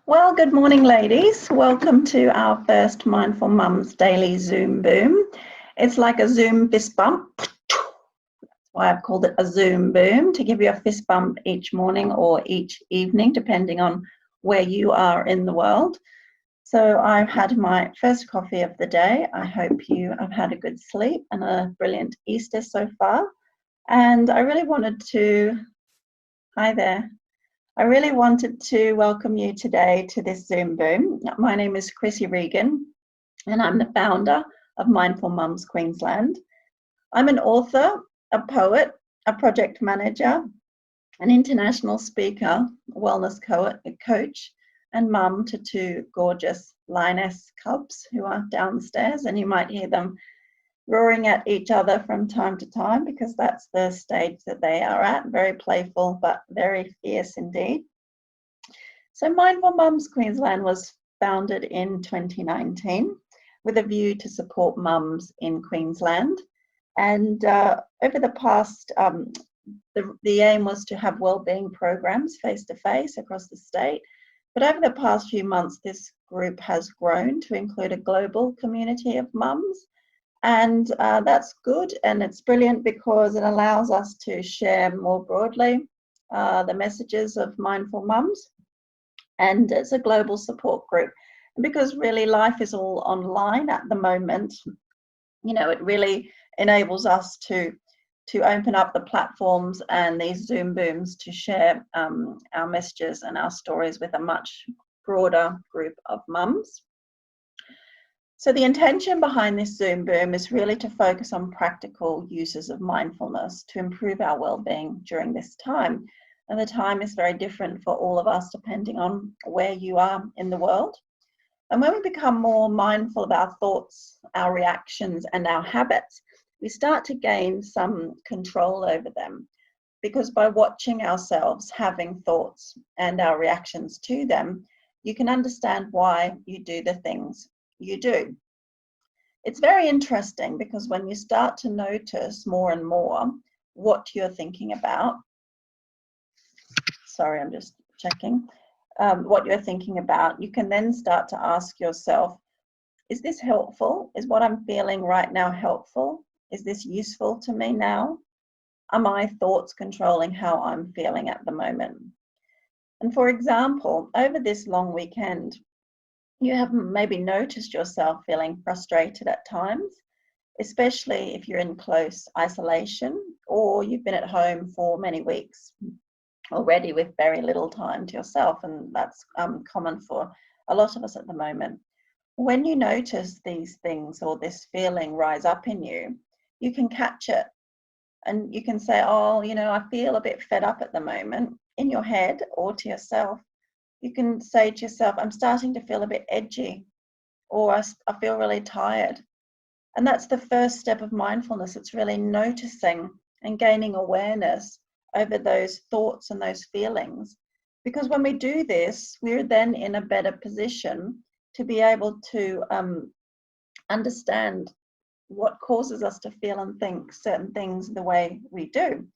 Well, good morning, ladies. Welcome to our first Mindful Mums Daily Zoom Boom. It's like a Zoom fist bump. That's why I've called it a Zoom Boom, to give you a fist bump each morning or each evening, depending on where you are in the world. So I've had my first coffee of the day. I hope you have had a good sleep and a brilliant Easter so far. And I really wanted to, hi there. I really wanted to welcome you today to this Zoom Boom. My name is Krissy Regan, and I'm the founder of Mindful Mums Queensland. I'm an author, a poet, a project manager, an international speaker, wellness coach, and mum to two gorgeous lioness cubs who are downstairs, and you might hear them roaring at each other from time to time because that's the stage that they are at, very playful but very fierce indeed. So Mindful Mums Queensland was founded in 2019 with a view to support mums in Queensland. And over the past, the aim was to have wellbeing programs face-to-face across the state. But over the past few months, this group has grown to include a global community of mums. And that's good, and it's brilliant because it allows us to share more broadly the messages of mindful mums, and it's a global support group. And because really life is all online at the moment, it really enables us to open up the platforms and these Zoom booms to share our messages and our stories with a much broader group of mums. So the intention behind this Zoom Boom is really to focus on practical uses of mindfulness to improve our well-being during this time. And the time is very different for all of us depending on where you are in the world. And when we become more mindful of our thoughts, our reactions, and our habits, we start to gain some control over them. Because by watching ourselves having thoughts and our reactions to them, you can understand why you do the things you do. It's very interesting because when you start to notice more and more what you're thinking about, sorry, I'm just checking, what you're thinking about, you can then start to ask yourself, is this helpful? Is what I'm feeling right now helpful? Is this useful to me now? Are my thoughts controlling how I'm feeling at the moment? And for example, over this long weekend, you have maybe noticed yourself feeling frustrated at times, especially if you're in close isolation or you've been at home for many weeks already with very little time to yourself, and that's common for a lot of us at the moment. When you notice these things or this feeling rise up in you, you can catch it and you can say, oh, I feel a bit fed up at the moment, in your head or to yourself. You can say to yourself, I'm starting to feel a bit edgy, or I feel really tired. And that's the first step of mindfulness. It's really noticing and gaining awareness over those thoughts and those feelings. Because when we do this, we're then in a better position to be able to understand what causes us to feel and think certain things the way we do.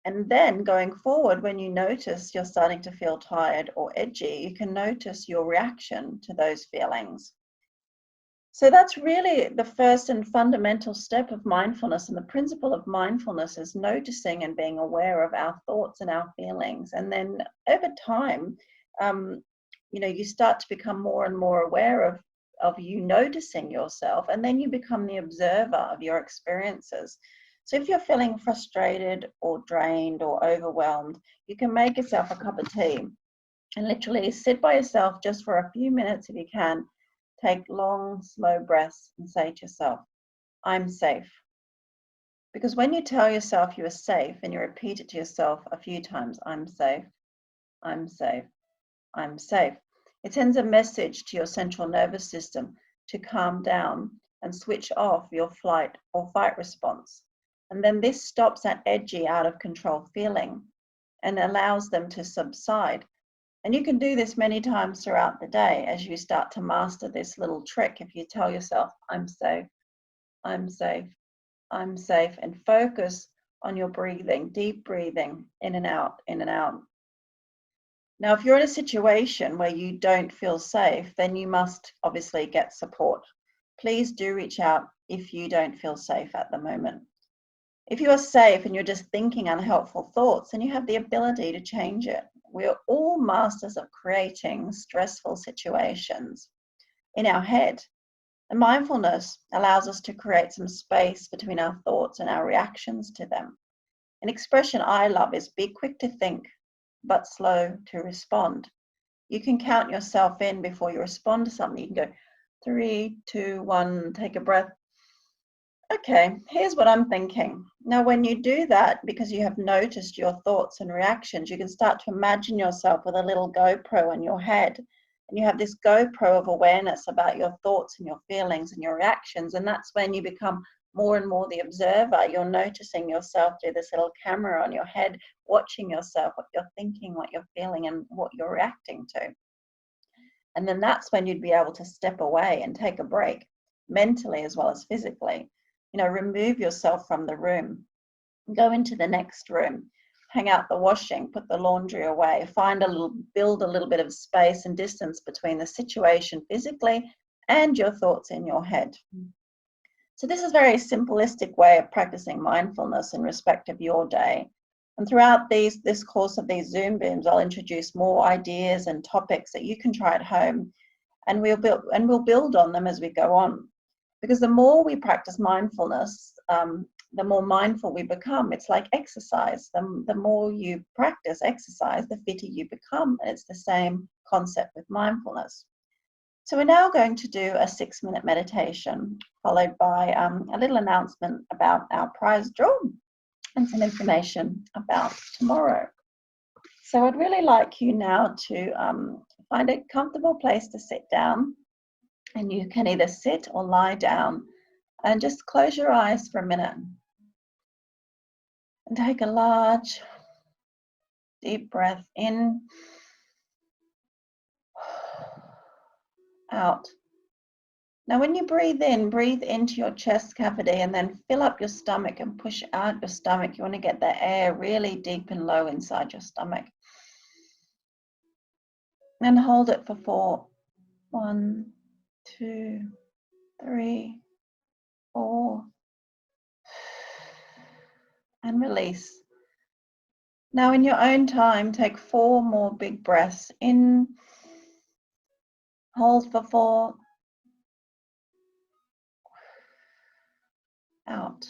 And then going forward, when you notice you're starting to feel tired or edgy, you can notice your reaction to those feelings. So that's really the first and fundamental step of mindfulness. And the principle of mindfulness is noticing and being aware of our thoughts and our feelings. And then over time, you start to become more and more aware of you noticing yourself, and then you become the observer of your experiences. So if you're feeling frustrated or drained or overwhelmed, you can make yourself a cup of tea and literally sit by yourself just for a few minutes if you can. Take long, slow breaths and say to yourself, I'm safe. Because when you tell yourself you are safe and you repeat it to yourself a few times, I'm safe, I'm safe, I'm safe, it sends a message to your central nervous system to calm down and switch off your flight or fight response. And then this stops that edgy, out of control feeling and allows them to subside. And you can do this many times throughout the day as you start to master this little trick. If you tell yourself, I'm safe, I'm safe, I'm safe, and focus on your breathing, deep breathing, in and out, in and out. Now, if you're in a situation where you don't feel safe, then you must obviously get support. Please do reach out if you don't feel safe at the moment. If you are safe and you're just thinking unhelpful thoughts, then you have the ability to change it. We're all masters of creating stressful situations in our head. And mindfulness allows us to create some space between our thoughts and our reactions to them. An expression I love is be quick to think, but slow to respond. You can count yourself in before you respond to something. You can go 3, 2, 1, take a breath. Okay, here's what I'm thinking. Now, when you do that, because you have noticed your thoughts and reactions, you can start to imagine yourself with a little GoPro on your head. And you have this GoPro of awareness about your thoughts and your feelings and your reactions. And that's when you become more and more the observer. You're noticing yourself through this little camera on your head, watching yourself, what you're thinking, what you're feeling, and what you're reacting to. And then that's when you'd be able to step away and take a break, mentally as well as physically. You know, remove yourself from the room, go into the next room, hang out the washing, put the laundry away, build a little bit of space and distance between the situation physically and your thoughts in your head. So this is a very simplistic way of practicing mindfulness in respect of your day. And throughout this course of these Zoom booms, I'll introduce more ideas and topics that you can try at home, and we'll build on them as we go on. Because the more we practice mindfulness, the more mindful we become. It's like exercise. The more you practice exercise, the fitter you become. And it's the same concept with mindfulness. So we're now going to do a 6-minute meditation, followed by a little announcement about our prize draw and some information about tomorrow. So I'd really like you now to find a comfortable place to sit down. And you can either sit or lie down and just close your eyes for a minute. And take a large, deep breath in, out. Now, when you breathe in, breathe into your chest cavity and then fill up your stomach and push out your stomach. You want to get the air really deep and low inside your stomach. And hold it for 4. 1, 2, 3, 4. And release. Now, in your own time, take 4 more big breaths in, hold for 4, out.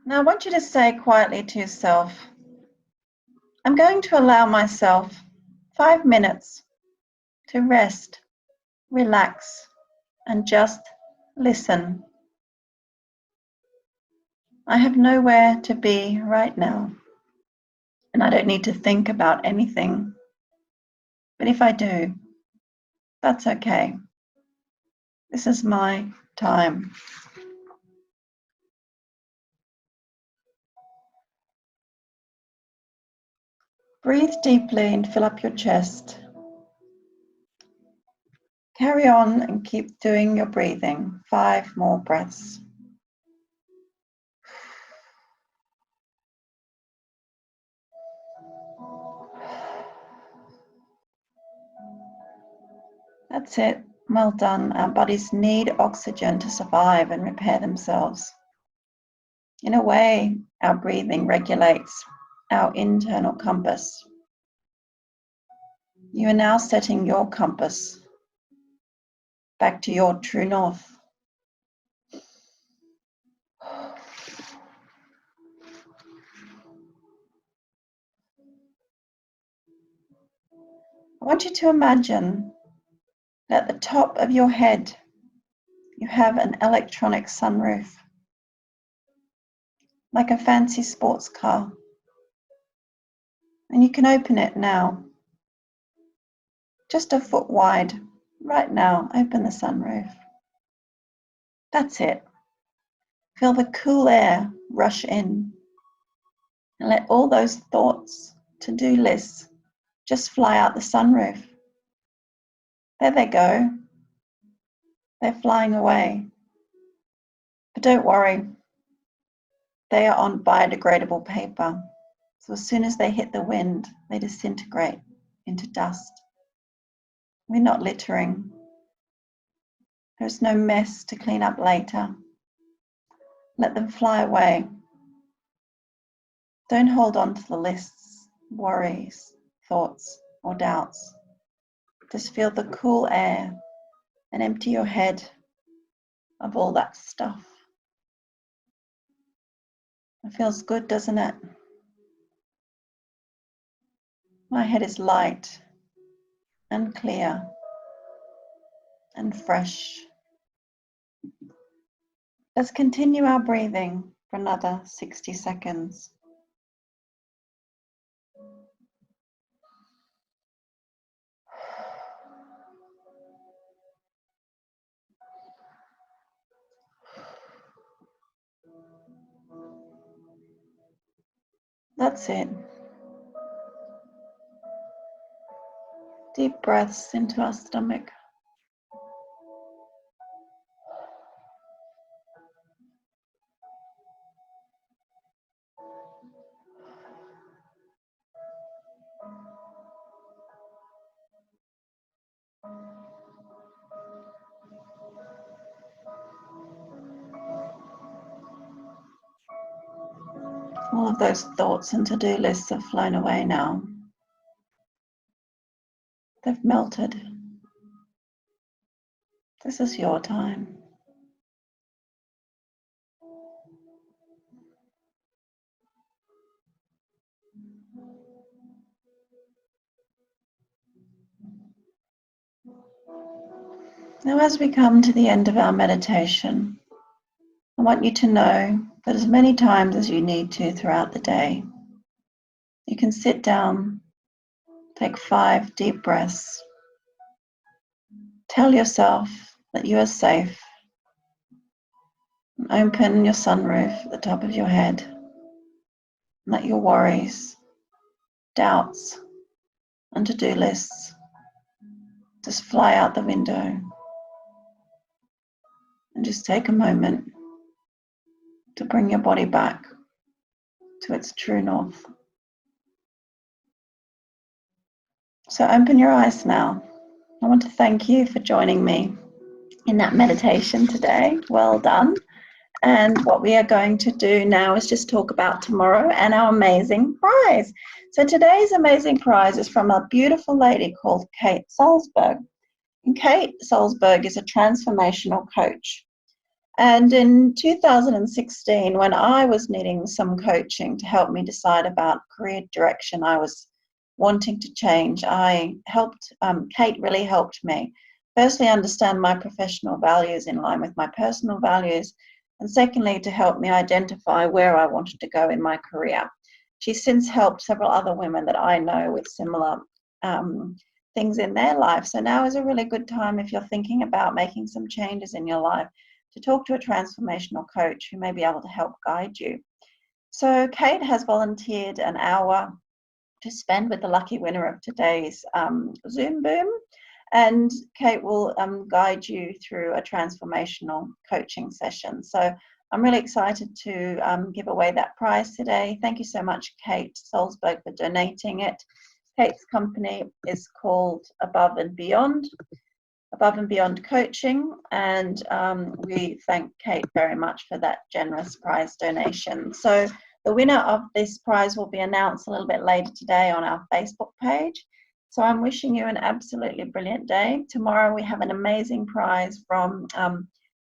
Now, I want you to say quietly to yourself, I'm going to allow myself 5 minutes to rest, relax, and just listen. I have nowhere to be right now, and I don't need to think about anything. But if I do, that's okay. This is my time. Breathe deeply and fill up your chest. Carry on and keep doing your breathing. 5 more breaths. That's it. Well done. Our bodies need oxygen to survive and repair themselves. In a way, our breathing regulates our internal compass. You are now setting your compass back to your true north. I want you to imagine that at the top of your head, you have an electronic sunroof, like a fancy sports car. And you can open it now, just a foot wide. Right now, open the sunroof. That's it. Feel the cool air rush in and let all those thoughts, to-do lists, just fly out the sunroof. There they go. They're flying away. But don't worry, they are on biodegradable paper. So as soon as they hit the wind, they disintegrate into dust. We're not littering. There's no mess to clean up later. Let them fly away. Don't hold on to the lists, worries, thoughts, or doubts. Just feel the cool air and empty your head of all that stuff. It feels good, doesn't it? My head is light and clear and fresh. Let's continue our breathing for another 60 seconds. That's it. Deep breaths into our stomach. All of those thoughts and to-do lists have flown away now. They've melted. This is your time. Now, as we come to the end of our meditation, I want you to know that as many times as you need to throughout the day, you can sit down, take 5 deep breaths, tell yourself that you are safe, and open your sunroof at the top of your head, and let your worries, doubts, and to-do lists just fly out the window. And just take a moment to bring your body back to its true north. So open your eyes now. I want to thank you for joining me in that meditation today. Well done. And what we are going to do now is just talk about tomorrow and our amazing prize. So today's amazing prize is from a beautiful lady called Kate Salzberg. And Kate Salzberg is a transformational coach. And in 2016, when I was needing some coaching to help me decide about career direction I was wanting to change, Kate really helped me. Firstly, understand my professional values in line with my personal values, and secondly, to help me identify where I wanted to go in my career. She's since helped several other women that I know with similar things in their life. So now is a really good time if you're thinking about making some changes in your life to talk to a transformational coach who may be able to help guide you. So Kate has volunteered an hour to spend with the lucky winner of today's Zoom Boom, and Kate will guide you through a transformational coaching session. So I'm really excited to give away that prize today. Thank you so much, Kate Salzberg, for donating it. Kate's company is called Above and Beyond Coaching, and we thank Kate very much for that generous prize donation. So the winner of this prize will be announced a little bit later today on our Facebook page. So I'm wishing you an absolutely brilliant day. Tomorrow we have an amazing prize from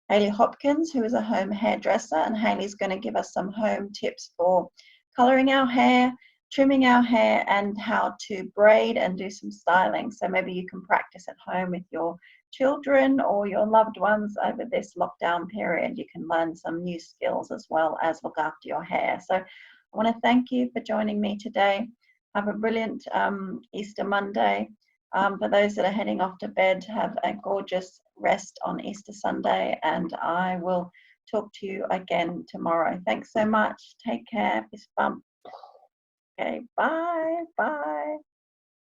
Hayley Hopkins, who is a home hairdresser, and Hayley's going to give us some home tips for colouring our hair, trimming our hair, and how to braid and do some styling. So maybe you can practice at home with your children or your loved ones over this lockdown period. You can learn some new skills as well as look after your hair. So I want to thank you for joining me today. Have a brilliant Easter Monday. For those that are heading off to bed, have a gorgeous rest on Easter Sunday, and I will talk to you again tomorrow. Thanks so much. Take care. Fist bump. Okay, bye.